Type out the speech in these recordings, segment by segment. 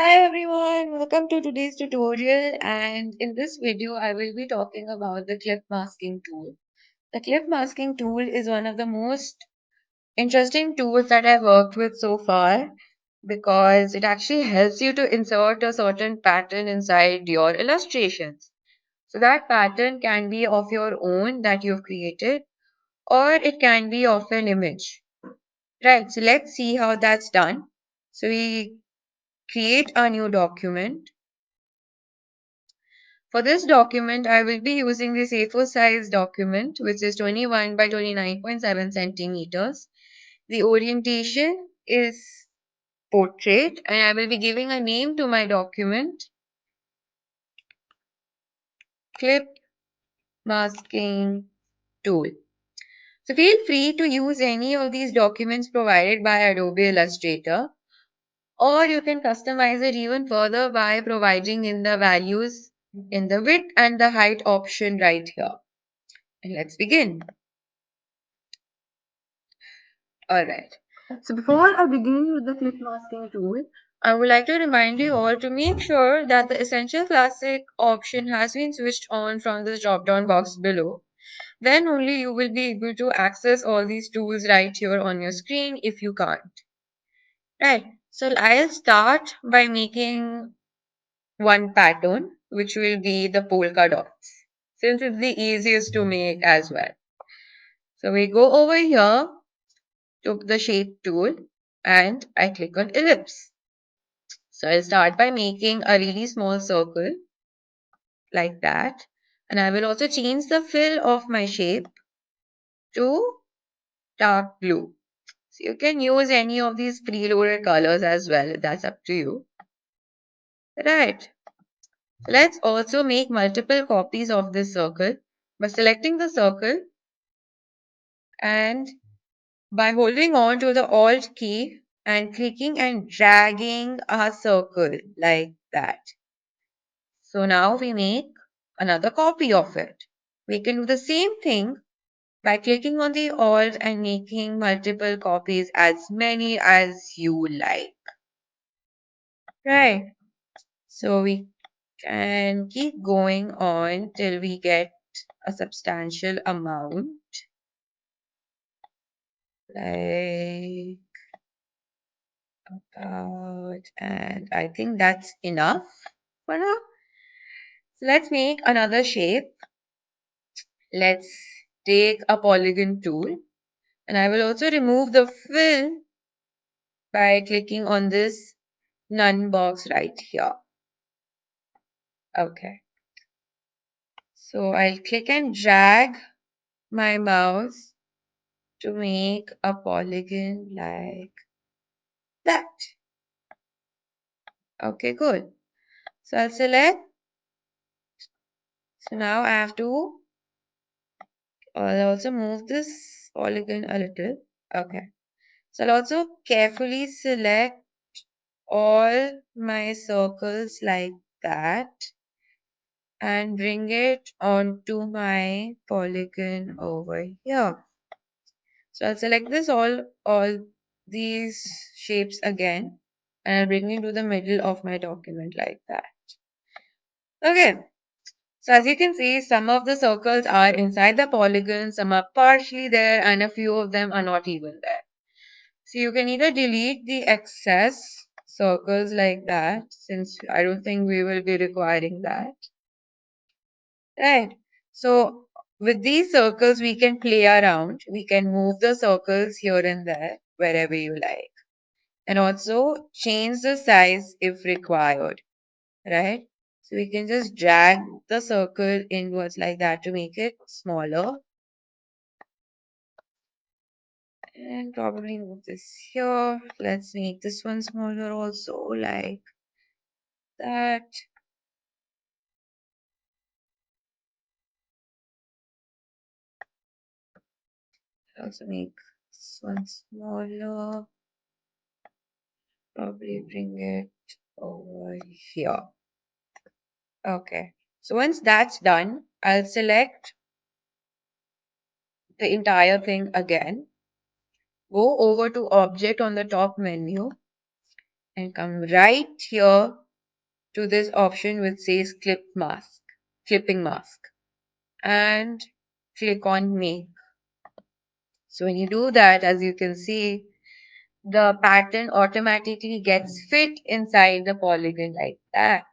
Hi everyone, welcome to today's tutorial, and in this video I will be talking about the clip masking tool. The clip masking tool is one of the most interesting tools that I've worked with so far because it actually helps you to insert a certain pattern inside your illustrations. So that pattern can be of your own that you've created, or it can be of an image. Right, so let's see how that's done. So we create a new document. For this document, I will be using this A4 size document, which is 21 by 29.7 centimeters. The orientation is portrait, and I will be giving a name to my document, clip masking tool. So feel free to use any of these documents provided by Adobe Illustrator, or you can customize it even further by providing in the values in the width and the height option right here. And let's begin. Alright. So before I begin with the clip masking tool, I would like to remind you all to make sure that the Essential Classic option has been switched on from this drop-down box below. Then only you will be able to access all these tools right here on your screen if you can't. Right. So I'll start by making one pattern, which will be the polka dots, since it's the easiest to make as well. So we go over here to the shape tool and I click on ellipse. So I'll start by making a really small circle like that. And I will also change the fill of my shape to dark blue. So you can use any of these preloaded colors as well. That's up to you. Right. Let's also make multiple copies of this circle by selecting the circle and by holding on to the Alt key and clicking and dragging a circle like that. So now we make another copy of it. We can do the same thing by clicking on the Alt and making multiple copies, as many as you like. Right. So we can keep going on till we get a substantial amount. Like about, and I think that's enough for now. So let's make another shape. Let's take a polygon tool. And I will also remove the fill by clicking on this none box right here. Okay. So I'll click and drag my mouse to make a polygon like that. Okay, good. So I'll select. So now I have to I'll also move this polygon a little. Okay. So I'll also carefully select all my circles like that and bring it onto my polygon over here. So I'll select this all these shapes again and I'll bring it to the middle of my document like that. Okay. So as you can see, some of the circles are inside the polygon, some are partially there, and a few of them are not even there. So you can either delete the excess circles like that, since I don't think we will be requiring that. Right. So with these circles, we can play around. We can move the circles here and there, wherever you like. And also change the size if required. Right? So we can just drag the circle inwards like that to make it smaller. And probably move this here. Let's make this one smaller also, like that. Also make this one smaller. Probably bring it over here. Okay. So once that's done, I'll select the entire thing again. Go over to Object on the top menu and come right here to this option which says clipping mask, and click on make. So when you do that, as you can see, the pattern automatically gets fit inside the polygon like that.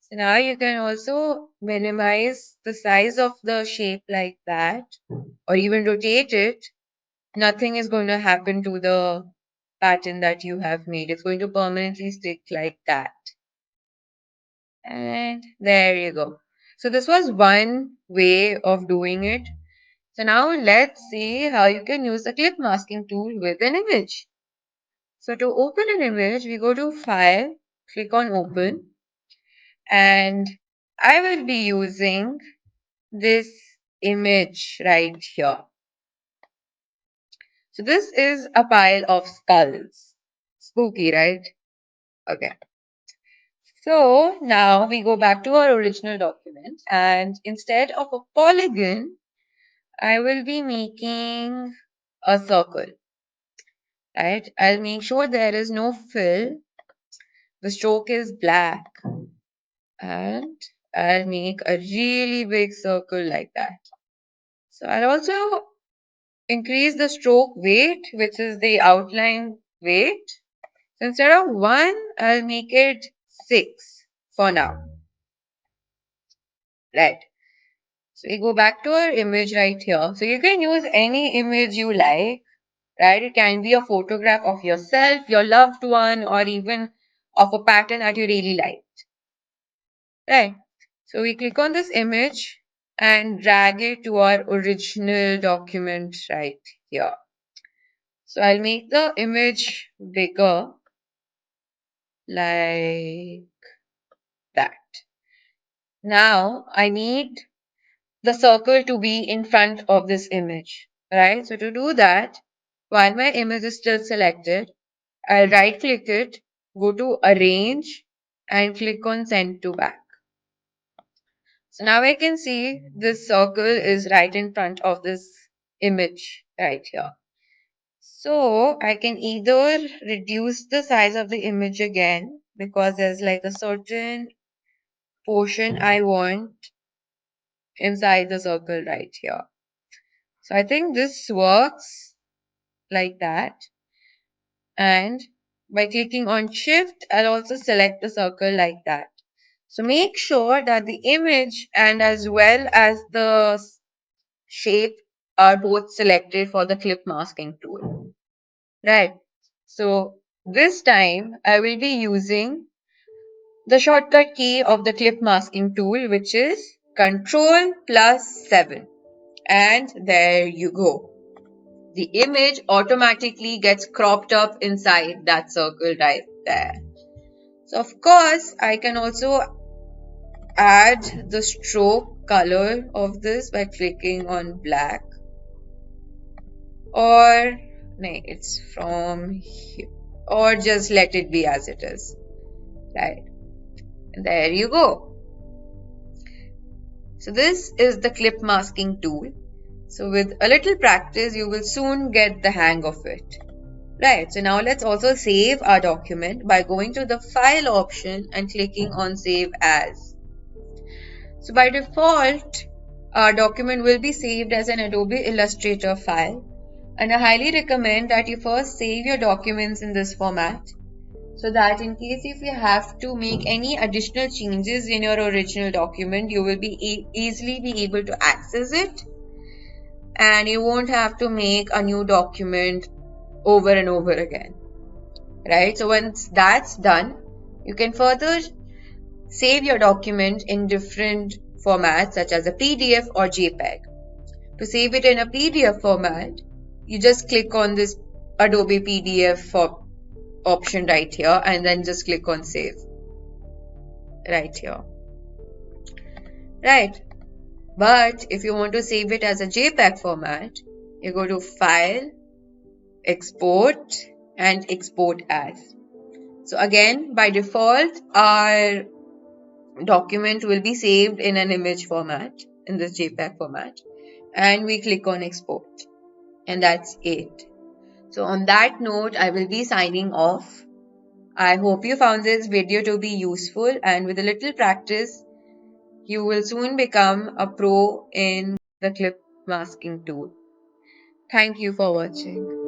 So now you can also minimize the size of the shape like that, or even rotate it. Nothing is going to happen to the pattern that you have made. It's going to permanently stick like that. And there you go. So this was one way of doing it. So now let's see how you can use the clip masking tool with an image. So to open an image, we go to File, click on Open, and I will be using this image right here. So this is a pile of skulls. Spooky, right? Okay. So now we go back to our original document, and instead of a polygon, I will be making a circle, right? I'll make sure there is no fill. The stroke is black, and I'll make a really big circle like that. So I'll also increase the stroke weight, which is the outline weight. So instead of 1, I'll make it 6 for now. Right. So we go back to our image right here. So you can use any image you like, right? It can be a photograph of yourself, your loved one, or even of a pattern that you really like. Right. So we click on this image and drag it to our original document right here. So I'll make the image bigger like that. Now I need the circle to be in front of this image, right? So to do that, while my image is still selected, I'll right click it, go to Arrange, and click on Send to Back. So now I can see this circle is right in front of this image right here. So I can either reduce the size of the image again because there's like a certain portion I want inside the circle right here. So I think this works like that. And by clicking on Shift, I'll also select the circle like that. So make sure that the image and as well as the shape are both selected for the clip masking tool. Right. So this time I will be using the shortcut key of the clip masking tool, which is Control plus 7. And there you go. The image automatically gets cropped up inside that circle right there. So of course, I can also add the stroke color of this by clicking on black, or no, it's from here, or just let it be as it is, right? And there you go. So this is the clip masking tool. So with a little practice, you will soon get the hang of it. Right, so now let's also save our document by going to the File option and clicking on Save As. So by default, our document will be saved as an Adobe Illustrator file, and I highly recommend that you first save your documents in this format so that in case if you have to make any additional changes in your original document, you will be easily be able to access it, and you won't have to make a new document over and over again, right? So once that's done, you can further save your document in different formats such as a PDF or JPEG. To save it in a PDF format, you just click on this Adobe PDF option right here and then just click on Save right here. Right. But if you want to save it as a JPEG format, you go to File, Export, and Export As. So again, by default, our document will be saved in an image format, in this JPEG format, and we click on Export, and that's it. So on that note, I will be signing off. I hope you found this video to be useful, and with a little practice, you will soon become a pro in the clip masking tool. Thank you for watching.